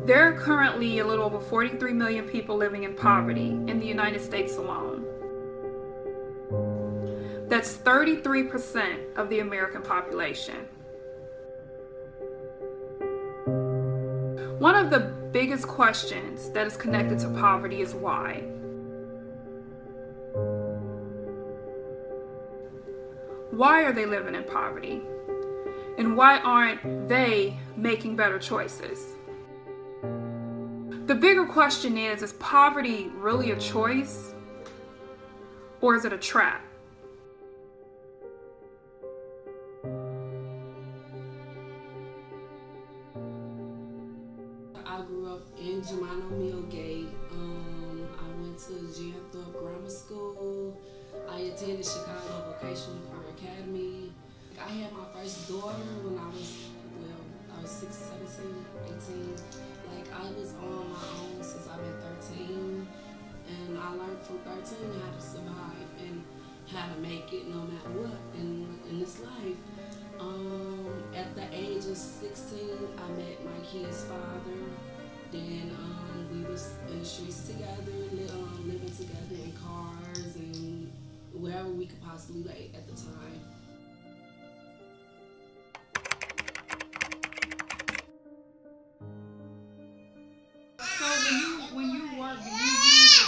There are currently a little over 43 million people living in poverty in the United States alone. That's 33% of the American population. One of the biggest questions that is connected to poverty is why. Why are they living in poverty? And why aren't they making better choices? The bigger question is poverty really a choice? Or is it a trap? I grew up in Jemino Millgate. I went to Janthorpe Grammar School. I attended Chicago Vocational Career Academy. I had my first daughter when I was 6, 17, 18. I was on my own since I've been 13. And I learned from 13 how to survive and how to make it no matter what in this life. At the age of 16, I met my kid's father. Then we was in the streets together, living together in cars and wherever we could possibly lay at the time. So when you work,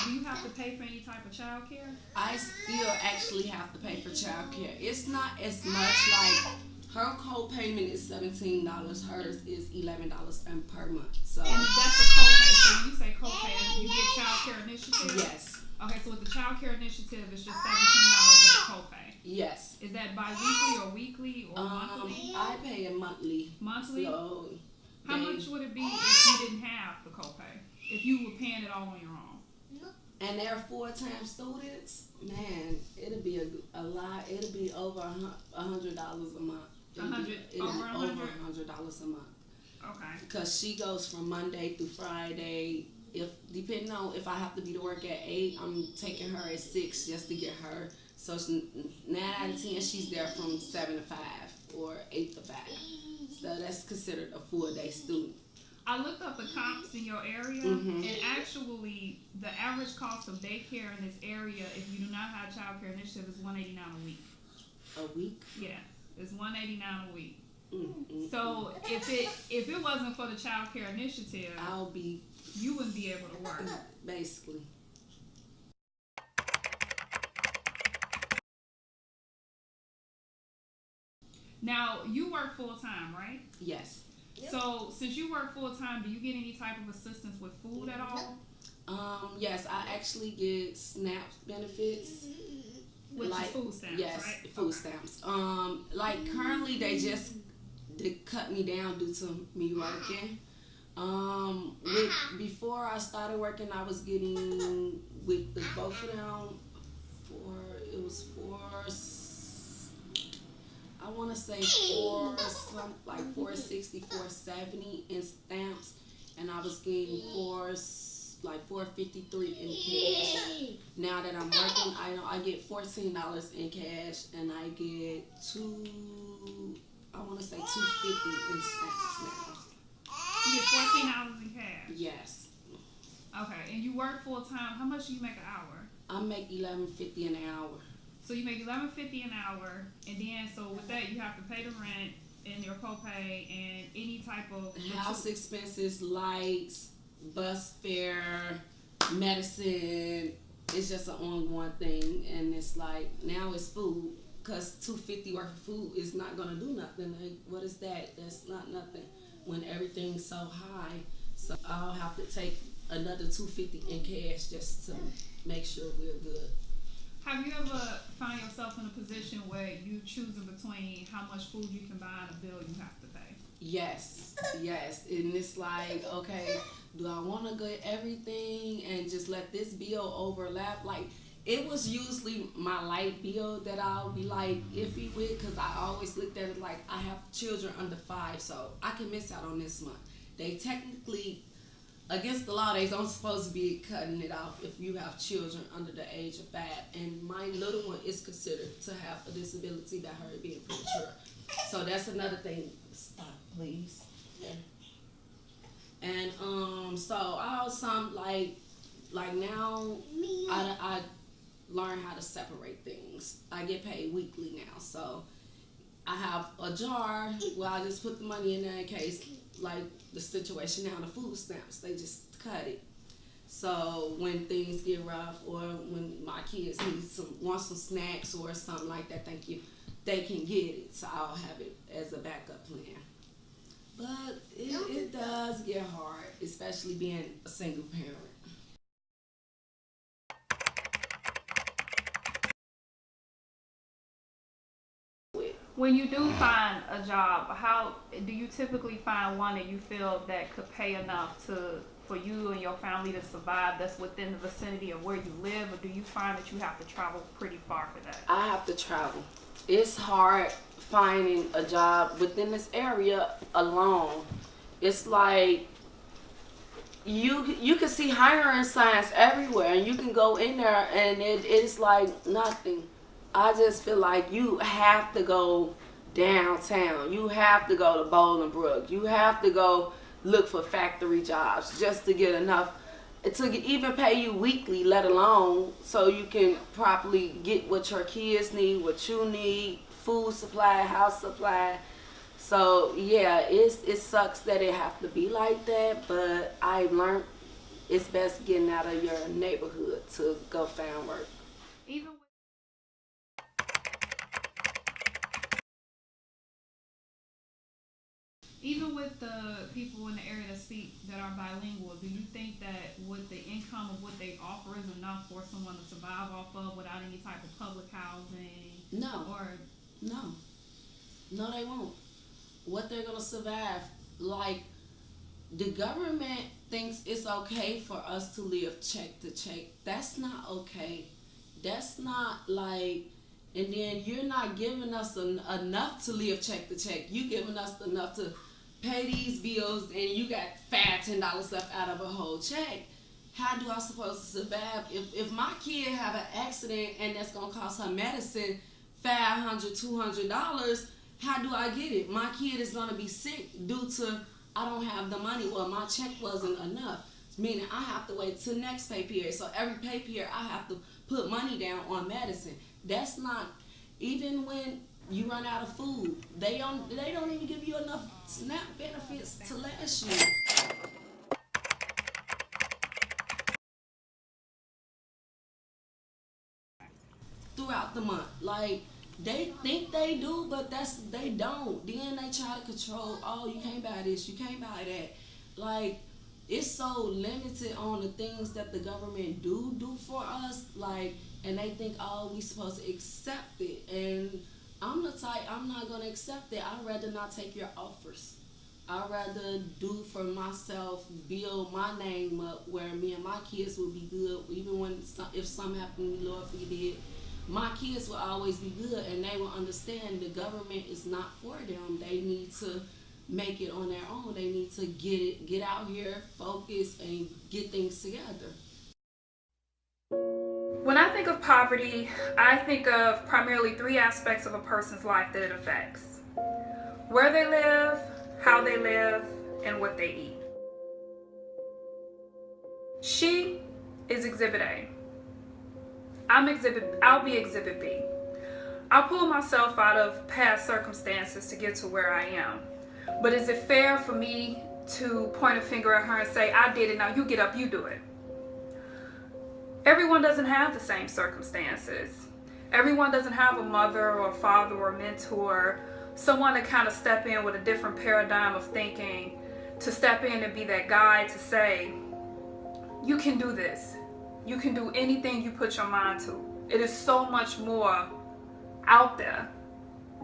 do you have to pay for any type of child care? I still actually have to pay for child care. It's not as much. Like her co-payment is $17. Hers is $11 per month. So and that's a co-pay. So when you say co-pay, you get child care initiative? Yes. Okay, so with the child care initiative, it's just $17 for the co-pay. Yes. Is that bi-weekly or weekly or monthly? I pay it monthly. Monthly? So how much would it be if you didn't have the co-pay? If you were paying it all on your own? And they're full-time students, man, it'll be a lot. It'll be over $100 a month. It'll be over $100 a month. Okay. Because she goes from Monday through Friday. Depending on if I have to be to work at 8, I'm taking her at 6 just to get her. So 9 out of 10, she's there from 7 to 5 or 8 to 5. So that's considered a full-day student. I looked up the comps in your area, and actually, the average cost of daycare in this area, if you do not have child care initiative, is $189 a week. A week? Yeah, it's $189 a week. Mm-hmm. So if it wasn't for the child care initiative, you wouldn't be able to work. Basically. Now you work full time, right? Yes. Yep. So since you work full time, do you get any type of assistance with food at all? Yes, I actually get SNAP benefits. Which is food stamps, yes, right? Food stamps. Currently they cut me down due to me working. Before I started working, I was getting with both of them I want to say 460, 470 in stamps, and I was getting $453 in cash. Now that I'm working, I get $14 in cash, and I get $250 in stamps now. You get $14 in cash. Yes. Okay, and you work full time. How much do you make an hour? I make $11.50 an hour. So you make $11.50 an hour, and then so with that you have to pay the rent and your copay and any type of house expenses, lights, bus fare, medicine. It's just an ongoing thing, and it's like now it's food, because $250 worth of food is not gonna do nothing. Like, what is that? That's not nothing when everything's so high. So I'll have to take another $250 in cash just to make sure we're good. Have you ever found yourself in a position where you choosing between how much food you can buy and a bill you have to pay? Yes. And it's like, okay, do I want to get everything and just let this bill overlap? Like, it was usually my light bill that I'll be like iffy with, because I always looked at it like I have children under 5, so I can miss out on this month. They technically, against the law, they don't supposed to be cutting it off if you have children under the age of 5. And my little one is considered to have a disability by her being premature. So that's another thing. Stop, please. Yeah. And so I was like now I learn how to separate things. I get paid weekly now, so I have a jar where I just put the money in there in case, like the situation now, the food stamps, they just cut it. So when things get rough, or when my kids want some snacks or something like that, thank you, they can get it. So I'll have it as a backup plan. But it does get hard, especially being a single parent. When you do find a job, how do you typically find one that you feel that could pay enough for you and your family to survive, that's within the vicinity of where you live, or do you find that you have to travel pretty far for that? I have to travel. It's hard finding a job within this area alone. It's like you can see hiring signs everywhere, and you can go in there and it's like nothing. I just feel like you have to go downtown. You have to go to Bolingbrook. You have to go look for factory jobs just to get enough to even pay you weekly, let alone so you can properly get what your kids need, what you need, food supply, house supply. So yeah, it sucks that it have to be like that, but I learned it's best getting out of your neighborhood to go find work. Even with the people in the area that are bilingual, do you think that with the income of what they offer is enough for someone to survive off of without any type of public housing? No. No, they won't. What they're gonna survive, like the government thinks it's okay for us to live check to check. That's not okay. That's not like. And then you're not giving us enough to live check to check. You giving us enough to pay these bills, and you got $10 left out of a whole check. How do I supposed to survive if my kid have an accident and that's gonna cost her medicine $500, $200? How do I get it? My kid is gonna be sick due to I don't have the money, or my check wasn't enough. Meaning I have to wait till next pay period. So every pay period I have to put money down on medicine. That's not, even when you run out of food, they don't even give you enough SNAP benefits to last you. Throughout the month, like they think they do, but they don't. Then they try to control. Oh, you can't buy this, you can't buy that. Like it's so limited on the things that the government do for us. Like. And they think, oh, we supposed to accept it. And I'm the type, I'm not going to accept it. I'd rather not take your offers. I'd rather do for myself, build my name up where me and my kids will be good. Even if something happened to me, Lord forbid, my kids will always be good. And they will understand the government is not for them. They need to make it on their own. They need to get out here, focus, and get things together. When I think of poverty, I think of primarily three aspects of a person's life that it affects: where they live, how they live, and what they eat. She is Exhibit A. I'll be Exhibit B. I'll pull myself out of past circumstances to get to where I am. But is it fair for me to point a finger at her and say, I did it, now you get up, you do it? Everyone doesn't have the same circumstances. Everyone doesn't have a mother or a father or a mentor, someone to kind of step in with a different paradigm of thinking, to step in and be that guide to say, you can do this. You can do anything you put your mind to. It is so much more out there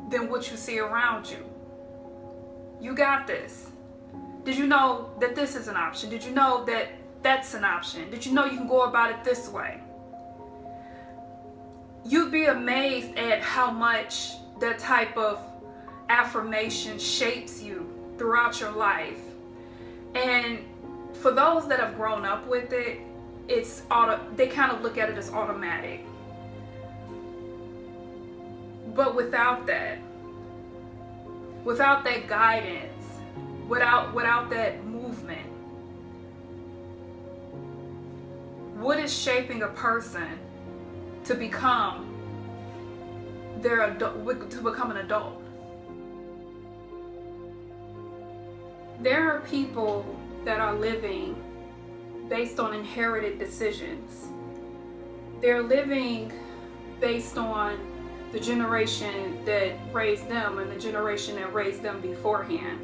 than what you see around you. You got this. Did you know that this is an option? Did you know that that's an option? Did you know you can go about it this way? You'd be amazed at how much that type of affirmation shapes you throughout your life. And for those that have grown up with it, they kind of look at it as automatic. But without that guidance, without that movement, What is shaping a person to become an adult? There are people that are living based on inherited decisions. They're living based on the generation that raised them and the generation that raised them beforehand.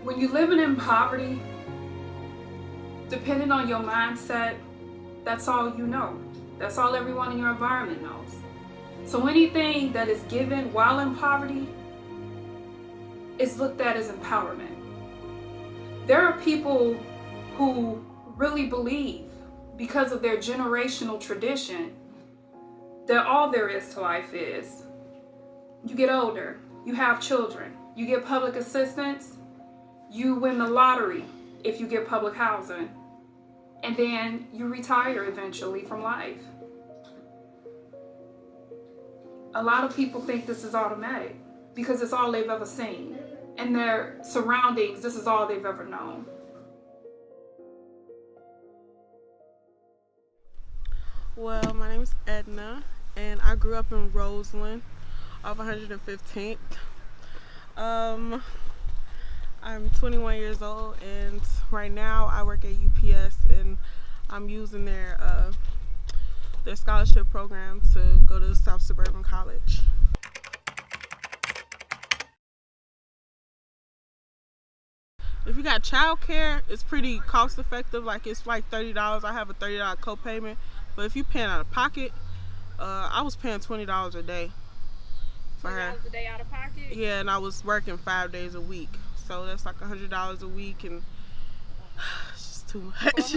When you're living in poverty, depending on your mindset, that's all you know. That's all everyone in your environment knows. So anything that is given while in poverty is looked at as empowerment. There are people who really believe, because of their generational tradition, that all there is to life is you get older, you have children, you get public assistance, you win the lottery if you get public housing, and then you retire eventually from life. A lot of people think this is automatic because it's all they've ever seen. And their surroundings, this is all they've ever known. Well, my name is Edna, and I grew up in Roseland off 115th. I'm 21 years old, and right now I work at UPS, and I'm using their scholarship program to go to South Suburban College. If you got childcare, it's pretty cost effective. Like it's like $30. I have a $30 copayment. But if you paying out of pocket, I was paying $20 a day for her. $20 a day out of pocket? Yeah, and I was working 5 days a week. So that's like $100 a week, and it's just too much.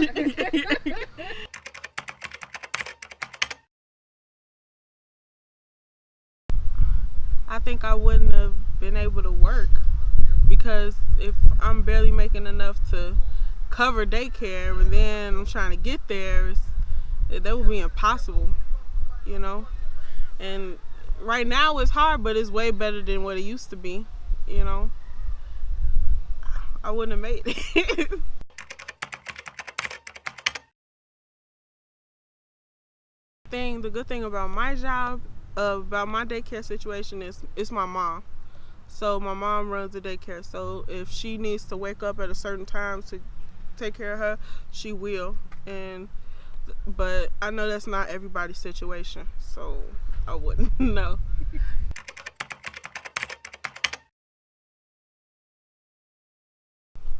I think I wouldn't have been able to work, because if I'm barely making enough to cover daycare and then I'm trying to get there, that would be impossible, you know? And right now it's hard, but it's way better than what it used to be, you know? I wouldn't have made it. The good thing about my job, about my daycare situation is it's my mom. So my mom runs the daycare. So if she needs to wake up at a certain time to take care of her, she will. But I know that's not everybody's situation, so I wouldn't know.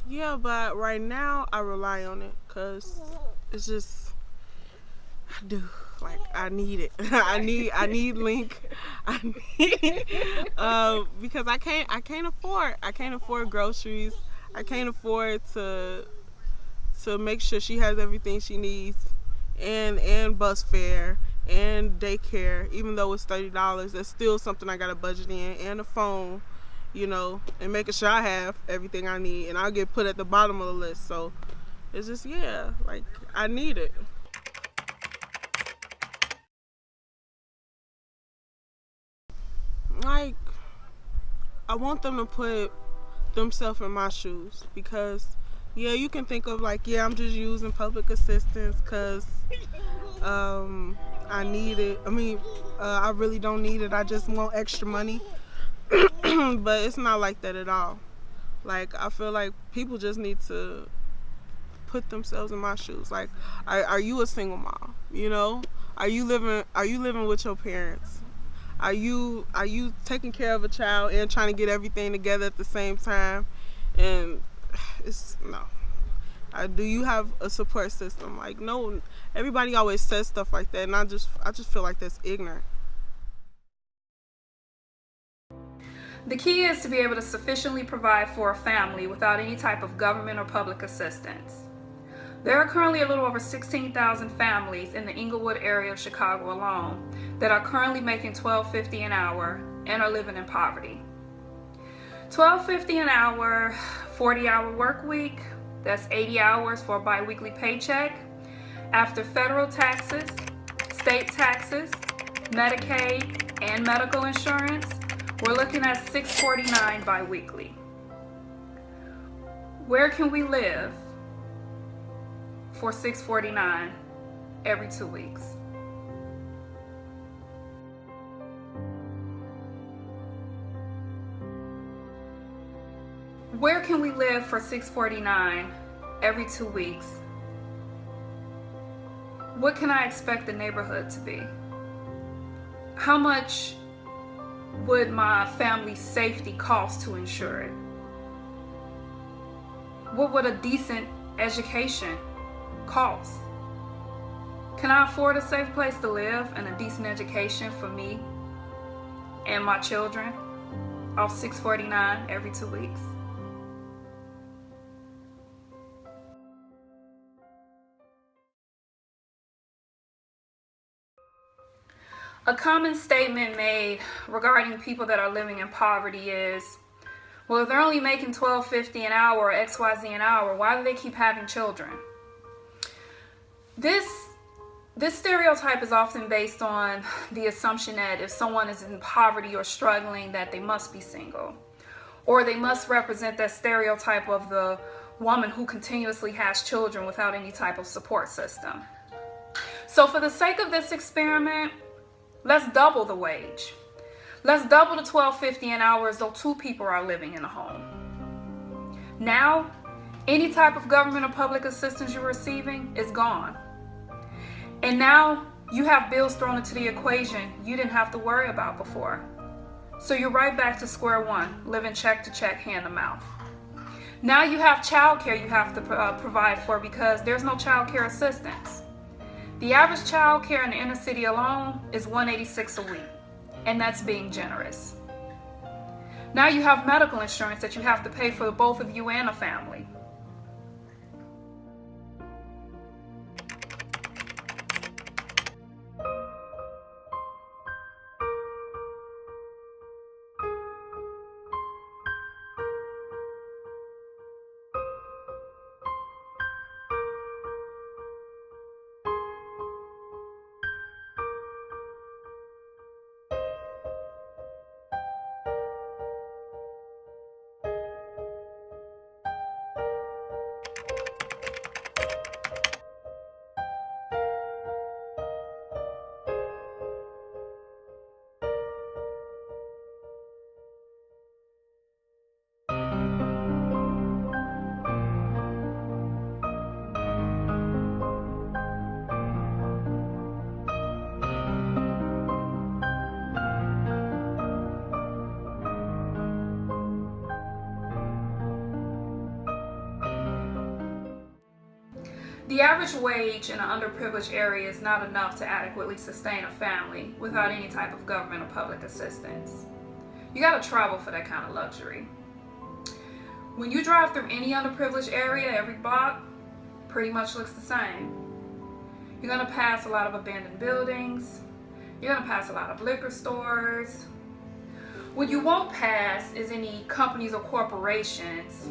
Yeah, but right now I rely on it because it's just, I do. Like, I need it. I need Link. Because I can't afford groceries. I can't afford to make sure she has everything she needs, and bus fare and daycare. Even though it's $30, that's still something I gotta budget in, and a phone, you know, and making sure I have everything I need, and I'll get put at the bottom of the list. So it's just, yeah, like, I need it. Like, I want them to put themselves in my shoes, because yeah, you can think of like, yeah, I'm just using public assistance because I need it. I mean, I really don't need it. I just want extra money. But it's not like that at all. Like, I feel like people just need to put themselves in my shoes. Like, are you a single mom? You know, are you living with your parents? Are you taking care of a child and trying to get everything together at the same time? And it's no. Do you have a support system? Like, no. Everybody always says stuff like that, and I just feel like that's ignorant. The key is to be able to sufficiently provide for a family without any type of government or public assistance. There are currently a little over 16,000 families in the Inglewood area of Chicago alone that are currently making $12.50 an hour and are living in poverty. $12.50 an hour, 40-hour work week, that's 80 hours for a bi-weekly paycheck. After federal taxes, state taxes, Medicaid, and medical insurance, we're looking at $649 bi-weekly. Where can we live for $6.49 every 2 weeks? Where can we live for $6.49 every 2 weeks? What can I expect the neighborhood to be? How much would my family's safety cost to insure it? What would a decent education cost? Can I afford a safe place to live and a decent education for me and my children off $6.49 every 2 weeks? A common statement made regarding people that are living in poverty is, well, if they're only making $12.50 an hour or XYZ an hour, why do they keep having children? This stereotype is often based on the assumption that if someone is in poverty or struggling, that they must be single, or they must represent that stereotype of the woman who continuously has children without any type of support system. So for the sake of this experiment, let's double the wage. Let's double the $12.50 an hour as though 2 people are living in a home. Now, any type of government or public assistance you're receiving is gone. And now you have bills thrown into the equation you didn't have to worry about before. So you're right back to square one, living check to check, hand to mouth. Now you have childcare you have to provide for because there's no childcare assistance. The average child care in the inner city alone is $186 a week, and that's being generous. Now you have medical insurance that you have to pay for both of you and a family. The average wage in an underprivileged area is not enough to adequately sustain a family without any type of government or public assistance. You gotta travel for that kind of luxury. When you drive through any underprivileged area, every block pretty much looks the same. You're gonna pass a lot of abandoned buildings. You're gonna pass a lot of liquor stores. What you won't pass is any companies or corporations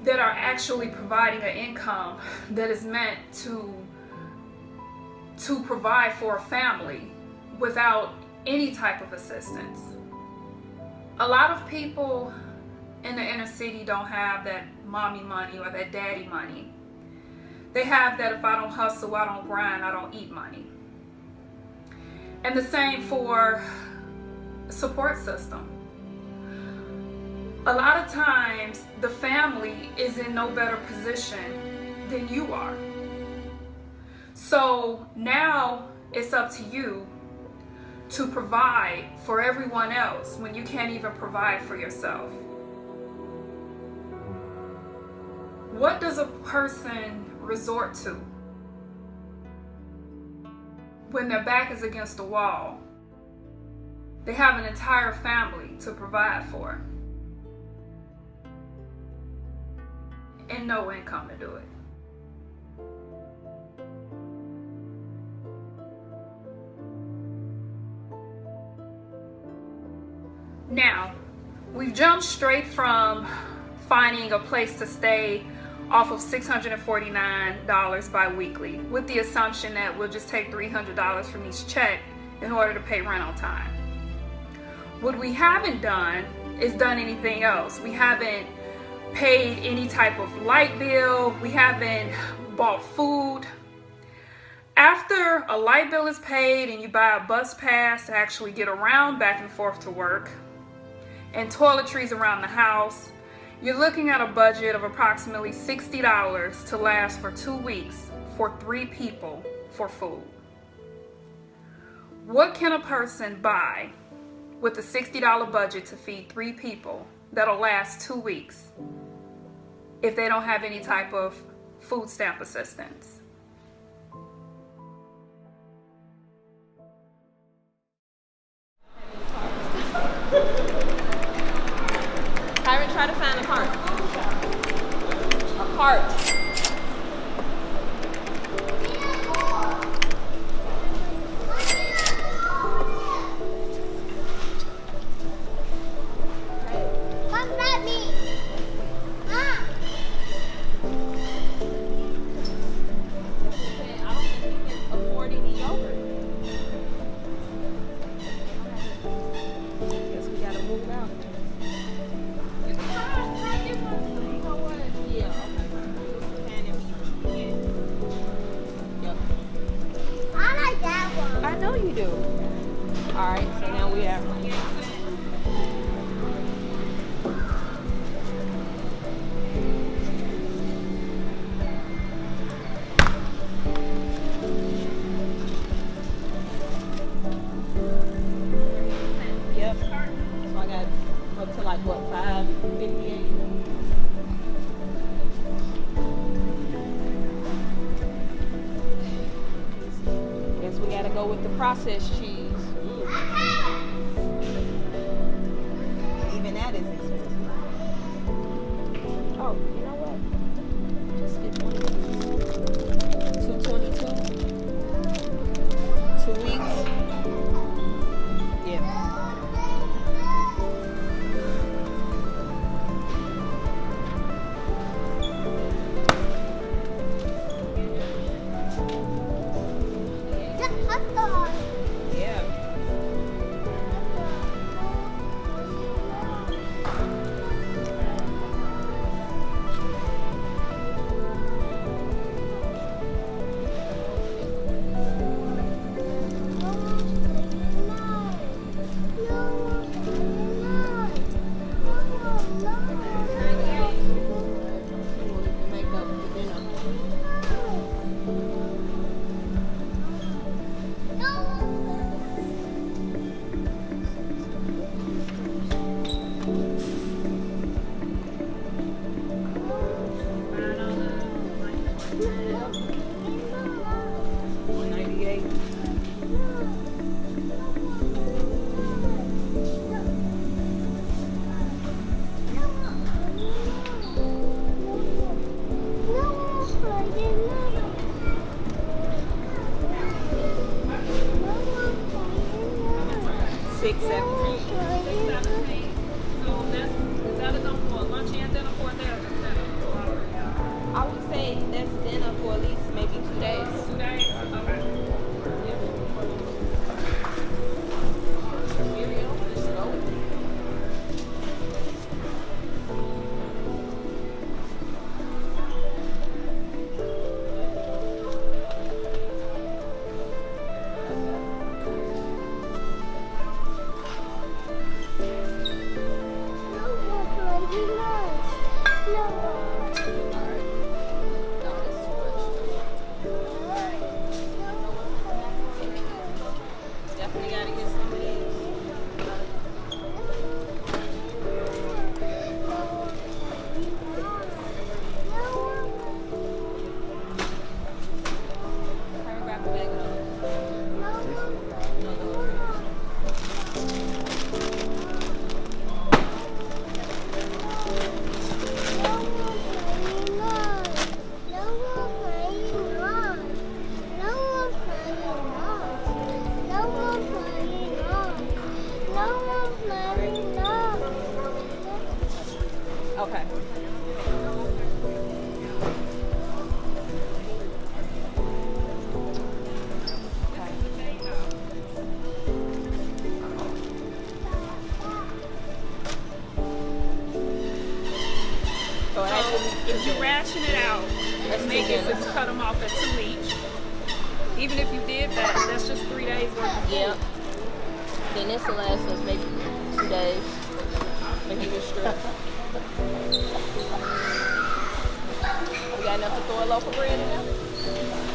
that are actually providing an income that is meant to provide for a family without any type of assistance. A lot of people in the inner city don't have that mommy money or that daddy money. They have that if I don't hustle, I don't grind, I don't eat money. And the same for support system. A lot of times the family is in no better position than you are. So now it's up to you to provide for everyone else when you can't even provide for yourself. What does a person resort to when their back is against the wall? They have an entire family to provide for and no income to do it. Now, we've jumped straight from finding a place to stay off of $649 bi-weekly with the assumption that we'll just take $300 from each check in order to pay rent on time. What we haven't done is done anything else. We haven't paid any type of light bill. We haven't bought food. After a light bill is paid and you buy a bus pass to actually get around back and forth to work, and toiletries around the house, you're looking at a budget of approximately $60 to last for 2 weeks for 3 people for food. What can a person buy with a $60 budget to feed 3 people that'll last 2 weeks if they don't have any type of food stamp assistance? Kyron, try to find a cart. A cart. Come at me. Ah. I don't think we can afford any yogurt. Guess we gotta move out. I like that one. I know you do. All right, so now we have. Yep. So I got up to like what, 558. Guess we gotta go with the processed cheese. Even that is expensive. Oh, you know what? Just get one of these. 222. 2 weeks. Yeah. Just hot dog. Yeah. Make up for dinner. $198. $6.17. So is that enough for lunch and dinner for a day or just dinner? I would say that's dinner for at least maybe 2 days. 2 days? Okay. Cereal, let's go. make it is cut them off at 2 each. Even if you did that, that's just 3 days worth of food. Yep. Then this will last us maybe 2 days. Make it strip. We got enough to throw a loaf of bread in there?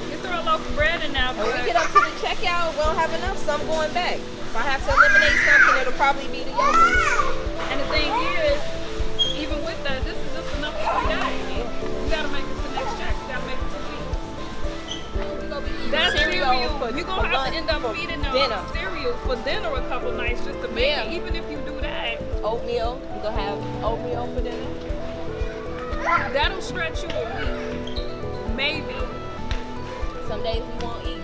You throw a loaf of bread in now, When we get up to the checkout, we don't have enough, so I'm going back. If I have to eliminate something, it'll probably be the yogurt. and the thing is, even with that, this is just enough for 3 days. You gotta make it to next check. You gotta make it 2 weeks. We're gonna be eating That's cereal. You're gonna have to end up for feeding them dinner. cereal for dinner a couple nights just to make it. Even if you do that, Oatmeal. We're gonna have oatmeal for dinner. that'll stretch you a week. Maybe. Some days we won't eat.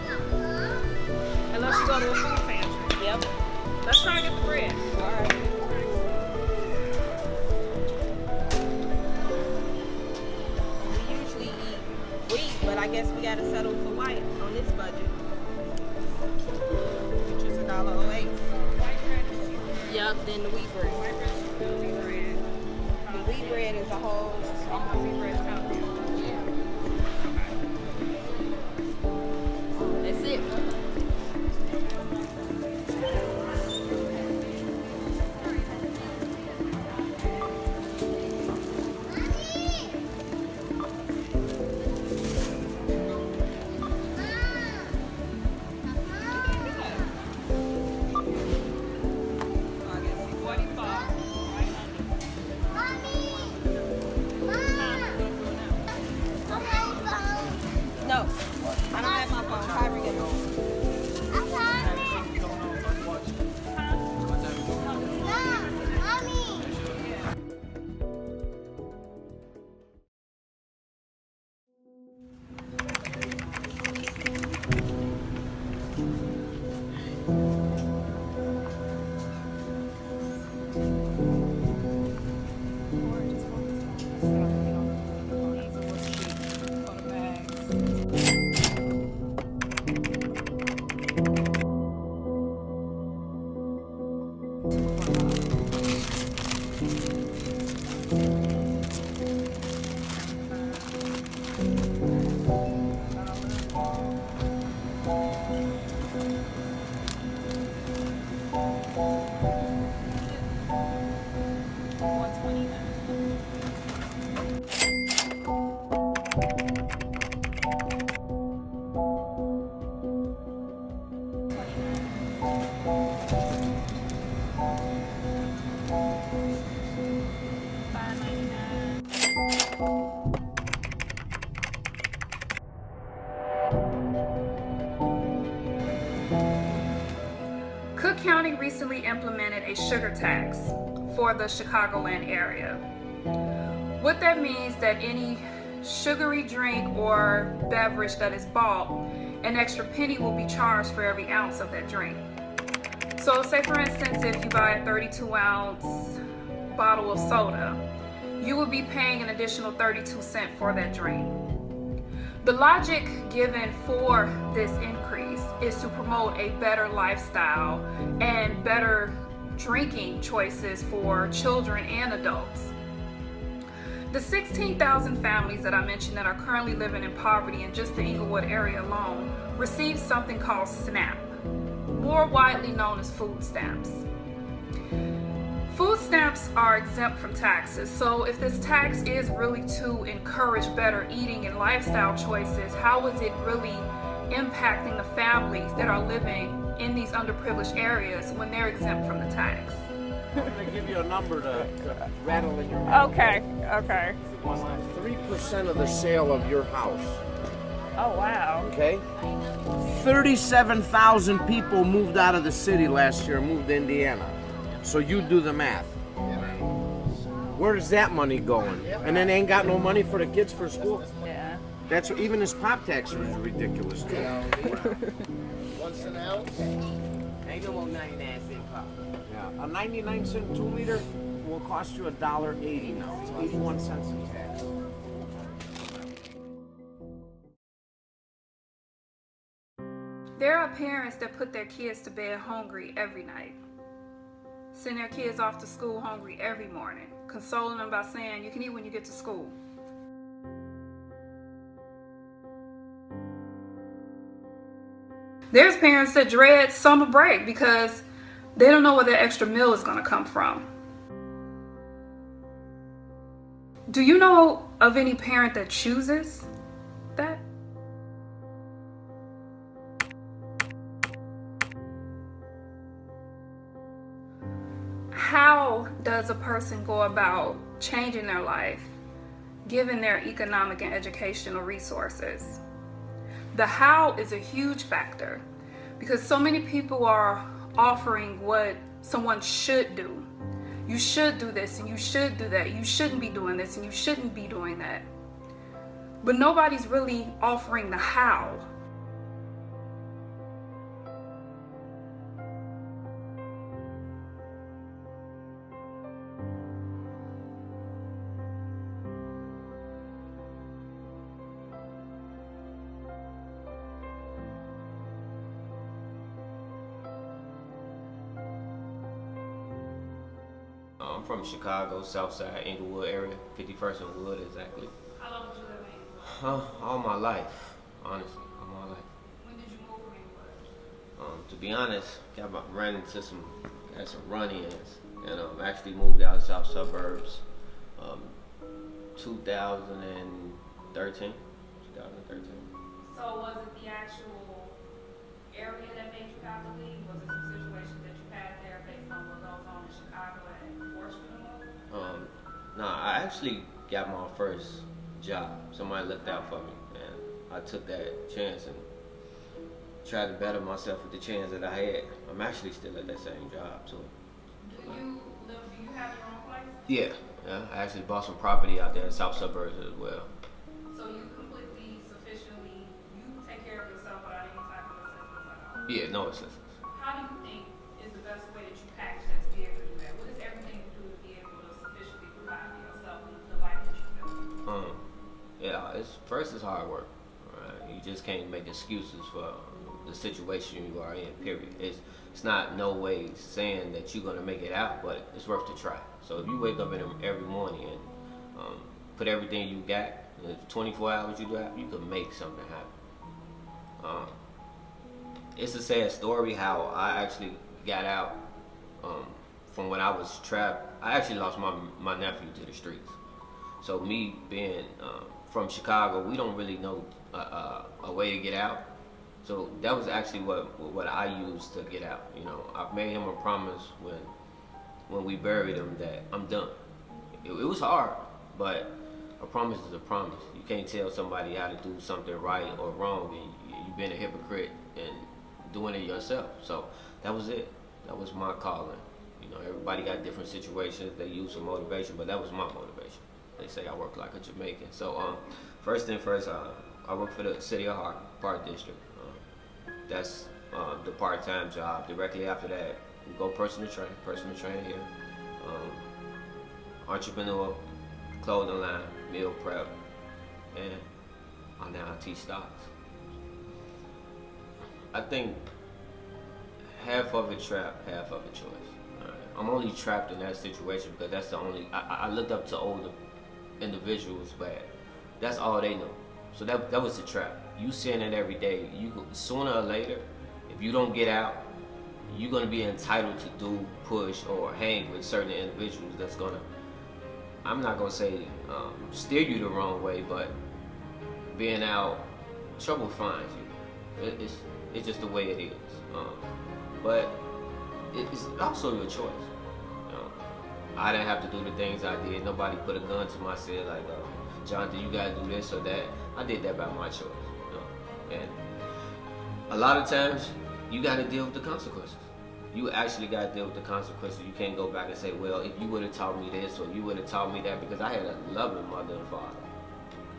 Unless you go to a food pantry. Yep. Let's try and get the bread. All right. We usually eat wheat, but I guess we gotta settle for white on this budget, which is $1.08. White bread is cheaper. Yep. Then the wheat bread. White bread is still wheat bread. The wheat bread is a whole. Wheat bread is healthier. That's it. No, I don't have my phone. Kyrie get home. Cook County recently implemented a sugar tax for the Chicagoland area. What that means that any sugary drink or beverage that is bought, an extra penny will be charged for every ounce of that drink. So say for instance, if you buy a 32-ounce bottle of soda, you will be paying an additional 32 cents for that drink. The logic given for this increase is to promote a better lifestyle and better drinking choices for children and adults. The 16,000 families that I mentioned that are currently living in poverty in just the Inglewood area alone receive something called SNAP, more widely known as food stamps. Food stamps are exempt from taxes, so if this tax is really to encourage better eating and lifestyle choices, how is it really impacting the families that are living in these underprivileged areas when they're exempt from the tax? I'm going to give you a number to rattle in your head. Okay. 3% of the sale of your house. Oh, wow. Okay? 37,000 people moved out of the city last year, moved to Indiana. So you do the math. Where is that money going? And then they ain't got no money for the kids for school. Yeah. That's even his pop tax was ridiculous too. Once an ounce? Ain't no more 99 cent pop. Yeah, a 99 cent 2 liter will cost you $1.80 now. It's 81 cents in tax. There are parents that put their kids to bed hungry every night. Send their kids off to school hungry every morning, consoling them by saying, you can eat when you get to school. There's parents that dread summer break because they don't know where their extra meal is going to come from. Do you know of any parent that chooses that? How does a person go about changing their life given their economic and educational resources? The how is a huge factor because so many people are offering what someone should do. You should do this and you should do that. You shouldn't be doing this and you shouldn't be doing that. But nobody's really offering the how. I'm from Chicago, Southside, Inglewood area, 51st and Wood exactly. How long did you live in Inglewood? All my life, honestly, all my life. When did you move from Inglewood? To be honest, ran into some run-ins, and actually moved out of South Suburbs, 2013. So was it the actual area that made you have to leave? Was it some situations that you had there based on what goes on in Chicago and forced you to move? I actually got my first job. Somebody looked out for me, and I took that chance and tried to better myself with the chance that I had. I'm actually still at that same job too. Do you have your own place? Yeah, I actually bought some property out there in South Suburbs as well. So you completely, sufficiently, you take care of yourself without any type of assistance at all? Yeah, no assistance. How do you think is the best way that you package that to be able to do that? What is everything you do to be able to sufficiently provide for yourself and the life that you build? It's hard work. Right? You just can't make excuses for the situation you are in, period. It's not no way saying that you're gonna make it out, but it's worth the try. So if you wake up every morning and put everything you got, in the 24 hours you do have, you can make something happen. It's a sad story how I actually got out from when I was trapped. I actually lost my nephew to the streets. So me being from Chicago, we don't really know a way to get out. So that was actually what I used to get out. You know, I made him a promise when we buried him that I'm done. It was hard, but a promise is a promise. You can't tell somebody how to do something right or wrong, and you've been a hypocrite and doing it yourself. So that was it. That was my calling. You know, everybody got different situations. They use some motivation, but that was my motivation. They say I work like a Jamaican. So first thing first, I work for the City of Park District. That's the part-time job. Directly after that, we go personal train here. Entrepreneur, clothing line, meal prep, and I now teach stocks. I think half of it trap, half of it choice. Right. I'm only trapped in that situation because that's the only, I looked up to older individuals, but that's all they know. So that was the trap. You seeing it every day. Sooner or later, if you don't get out, you're gonna be entitled to do, push, or hang with certain individuals that's gonna, I'm not gonna say steer you the wrong way, but being out, trouble finds you. It's just the way it is. But it's also your choice. I didn't have to do the things I did. Nobody put a gun to my head like, Jonathan, you gotta do this or that. I did that by my choice. And a lot of times, you gotta deal with the consequences. You actually gotta deal with the consequences. You can't go back and say, well, if you would have taught me this or you would have taught me that, because I had a loving mother and father.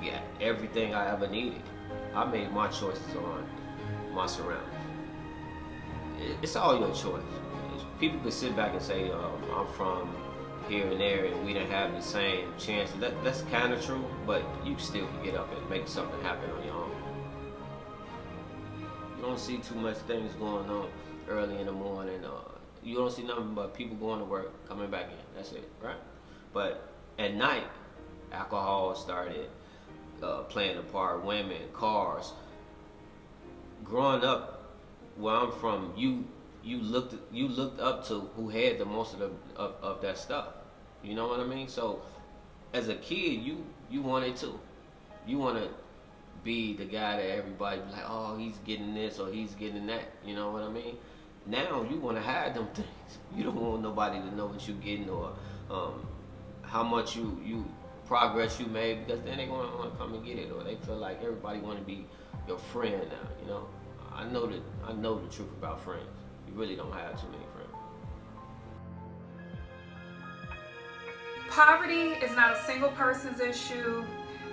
Yeah, everything I ever needed. I made my choices on my surroundings. It's all your choice. People could sit back and say, I'm from here and there and we didn't have the same chances. That's kind of true, but you still can get up and make something happen on your own. You don't see too much things going on early in the morning. You don't see nothing but people going to work, coming back in. That's it, right? But at night, alcohol started playing a part, women, cars. Growing up where I'm from, you looked up to who had the most of that stuff. You know what I mean? So as a kid, you wanted to. You want to be the guy that everybody be like, oh, he's getting this or he's getting that. You know what I mean? Now you want to hide them things. You don't want nobody to know what you're getting or how much you progress you made, because then they're going to want to come and get it, or they feel like everybody want to be your friend now. You know, I know the truth about friends. You really don't have too many friends. Poverty is not a single person's issue.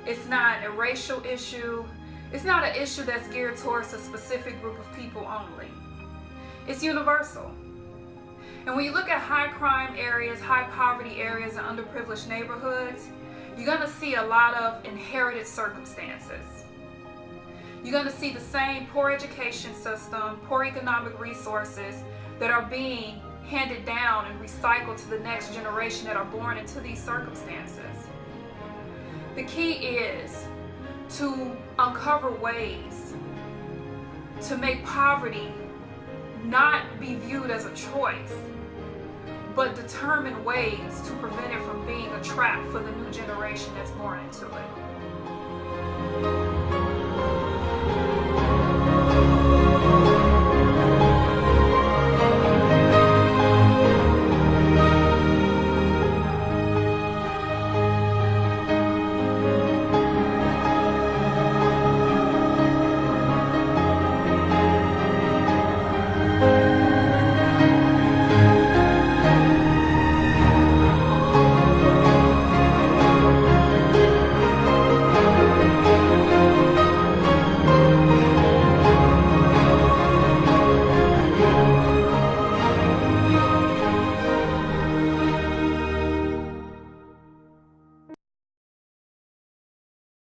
It's not a racial issue. It's not an issue that's geared towards a specific group of people only. It's universal. And when you look at high crime areas, high poverty areas, and underprivileged neighborhoods, you're going to see a lot of inherited circumstances. You're going to see the same poor education system, poor economic resources that are being handed down and recycled to the next generation that are born into these circumstances. The key is to uncover ways to make poverty not be viewed as a choice, but determine ways to prevent it from being a trap for the new generation that's born into it.